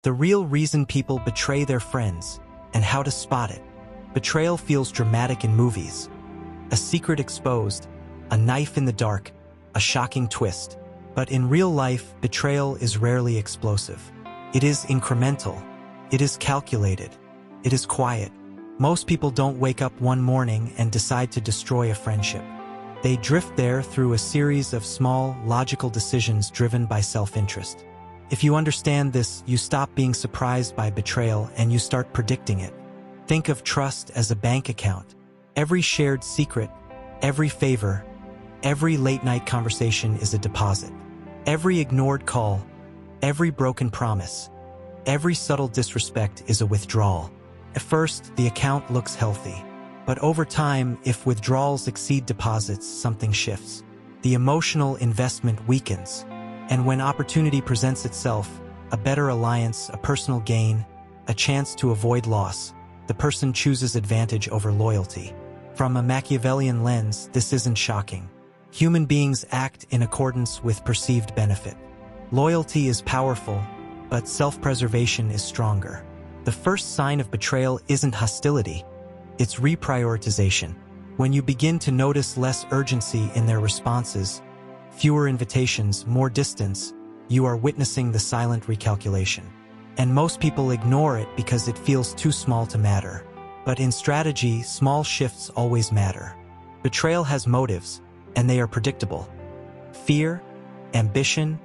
The real reason people betray their friends, and how to spot it. Betrayal feels dramatic in movies. A secret exposed, a knife in the dark, a shocking twist. But in real life, betrayal is rarely explosive. It is incremental. It is calculated. It is quiet. Most people don't wake up one morning and decide to destroy a friendship. They drift there through a series of small, logical decisions driven by self-interest. If you understand this, you stop being surprised by betrayal and you start predicting it. Think of trust as a bank account. Every shared secret, every favor, every late-night conversation is a deposit. Every ignored call, every broken promise, every subtle disrespect is a withdrawal. At first, the account looks healthy. But over time, if withdrawals exceed deposits, something shifts. The emotional investment weakens. And when opportunity presents itself, a better alliance, a personal gain, a chance to avoid loss, the person chooses advantage over loyalty. From a Machiavellian lens, this isn't shocking. Human beings act in accordance with perceived benefit. Loyalty is powerful, but self-preservation is stronger. The first sign of betrayal isn't hostility, it's reprioritization. When you begin to notice less urgency in their responses, fewer invitations, more distance, you are witnessing the silent recalculation. And most people ignore it because it feels too small to matter. But in strategy, small shifts always matter. Betrayal has motives, and they are predictable. Fear, ambition,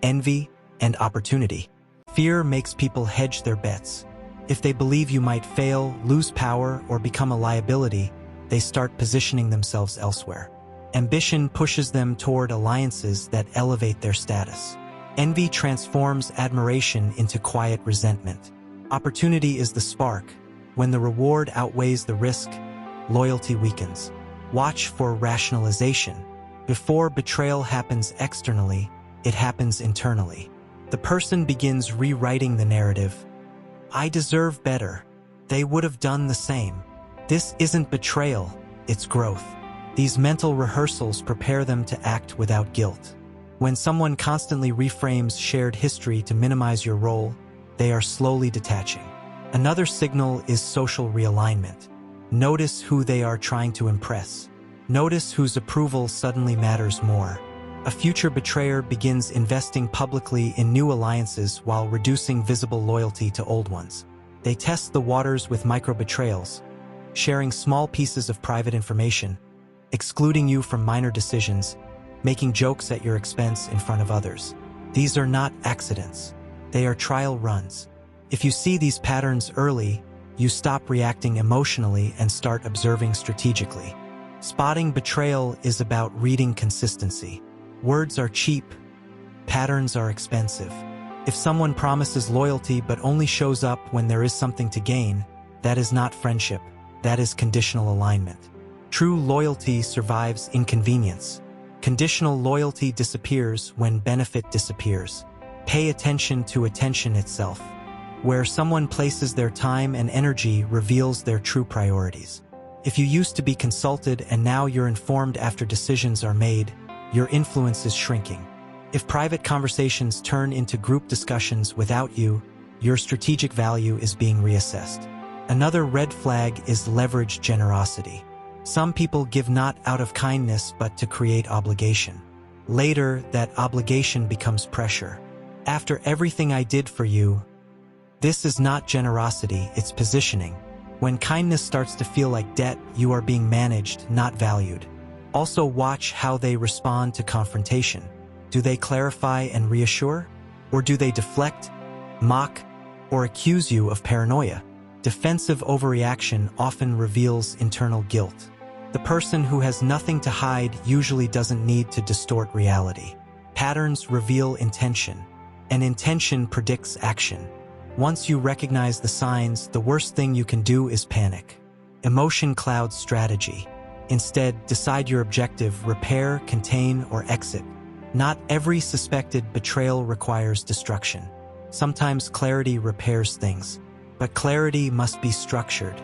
envy, and opportunity. Fear makes people hedge their bets. If they believe you might fail, lose power, or become a liability, they start positioning themselves elsewhere. Ambition pushes them toward alliances that elevate their status. Envy transforms admiration into quiet resentment. Opportunity is the spark. When the reward outweighs the risk, loyalty weakens. Watch for rationalization. Before betrayal happens externally, it happens internally. The person begins rewriting the narrative. I deserve better. They would have done the same. This isn't betrayal, it's growth. These mental rehearsals prepare them to act without guilt. When someone constantly reframes shared history to minimize your role, they are slowly detaching. Another signal is social realignment. Notice who they are trying to impress. Notice whose approval suddenly matters more. A future betrayer begins investing publicly in new alliances while reducing visible loyalty to old ones. They test the waters with micro-betrayals, sharing small pieces of private information, excluding you from minor decisions, making jokes at your expense in front of others. These are not accidents. They are trial runs. If you see these patterns early, you stop reacting emotionally and start observing strategically. Spotting betrayal is about reading consistency. Words are cheap. Patterns are expensive. If someone promises loyalty but only shows up when there is something to gain, that is not friendship. That is conditional alignment. True loyalty survives inconvenience. Conditional loyalty disappears when benefit disappears. Pay attention to attention itself. Where someone places their time and energy reveals their true priorities. If you used to be consulted and now you're informed after decisions are made, your influence is shrinking. If private conversations turn into group discussions without you, your strategic value is being reassessed. Another red flag is leveraged generosity. Some people give not out of kindness but to create obligation. Later, that obligation becomes pressure. After everything I did for you, this is not generosity, it's positioning. When kindness starts to feel like debt, you are being managed, not valued. Also watch how they respond to confrontation. Do they clarify and reassure? Or do they deflect, mock, or accuse you of paranoia? Defensive overreaction often reveals internal guilt. The person who has nothing to hide usually doesn't need to distort reality. Patterns reveal intention, and intention predicts action. Once you recognize the signs, the worst thing you can do is panic. Emotion clouds strategy. Instead, decide your objective, repair, contain, or exit. Not every suspected betrayal requires destruction. Sometimes clarity repairs things, but clarity must be structured.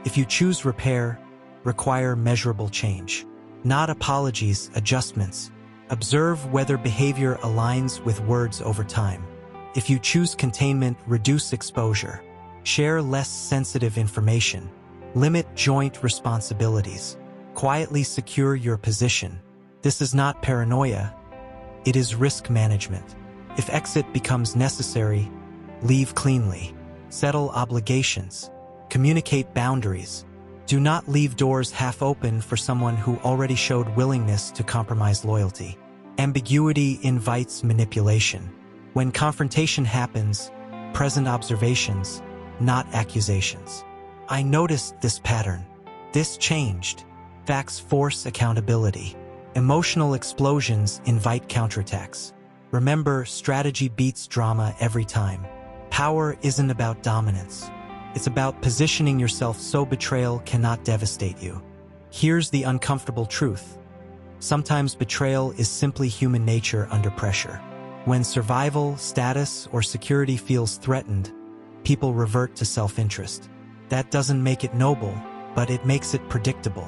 If you choose repair, require measurable change. Not apologies, adjustments. Observe whether behavior aligns with words over time. If you choose containment, reduce exposure. Share less sensitive information. Limit joint responsibilities. Quietly secure your position. This is not paranoia. It is risk management. If exit becomes necessary, leave cleanly. Settle obligations. Communicate boundaries. Do not leave doors half open for someone who already showed willingness to compromise loyalty. Ambiguity invites manipulation. When confrontation happens, present observations, not accusations. I noticed this pattern. This changed. Facts force accountability. Emotional explosions invite counterattacks. Remember, strategy beats drama every time. Power isn't about dominance. It's about positioning yourself so betrayal cannot devastate you. Here's the uncomfortable truth. Sometimes betrayal is simply human nature under pressure. When survival, status, or security feels threatened, people revert to self-interest. That doesn't make it noble, but it makes it predictable.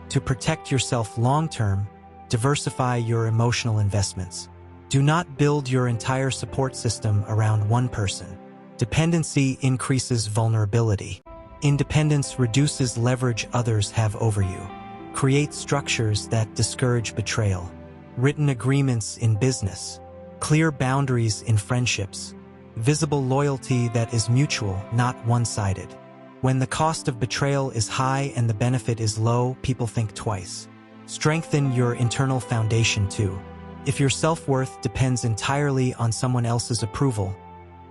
To protect yourself long-term, diversify your emotional investments. Do not build your entire support system around one person. Dependency increases vulnerability. Independence reduces leverage others have over you. Create structures that discourage betrayal. Written agreements in business. Clear boundaries in friendships. Visible loyalty that is mutual, not one-sided. When the cost of betrayal is high and the benefit is low, people think twice. Strengthen your internal foundation too. If your self-worth depends entirely on someone else's approval,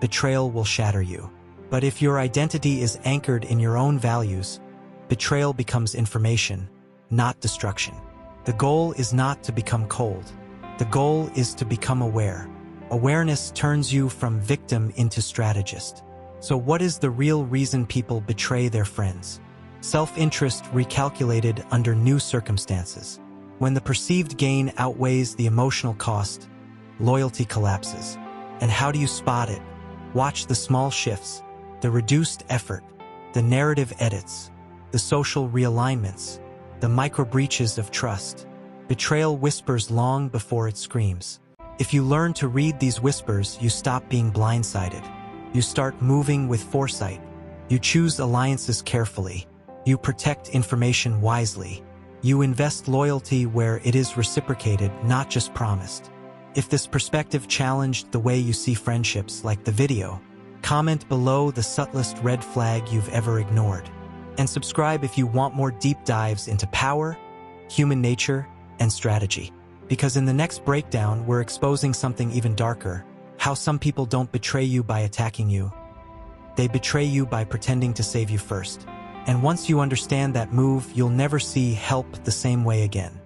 betrayal will shatter you. But if your identity is anchored in your own values, betrayal becomes information, not destruction. The goal is not to become cold. The goal is to become aware. Awareness turns you from victim into strategist. So what is the real reason people betray their friends? Self-interest recalculated under new circumstances. When the perceived gain outweighs the emotional cost, loyalty collapses. And how do you spot it? Watch the small shifts, the reduced effort, the narrative edits, the social realignments, the micro-breaches of trust. Betrayal whispers long before it screams. If you learn to read these whispers, you stop being blindsided. You start moving with foresight. You choose alliances carefully. You protect information wisely. You invest loyalty where it is reciprocated, not just promised. If this perspective challenged the way you see friendships, like the video, comment below the subtlest red flag you've ever ignored. And subscribe if you want more deep dives into power, human nature, and strategy. Because in the next breakdown, we're exposing something even darker: how some people don't betray you by attacking you. They betray you by pretending to save you first. And once you understand that move, you'll never see help the same way again.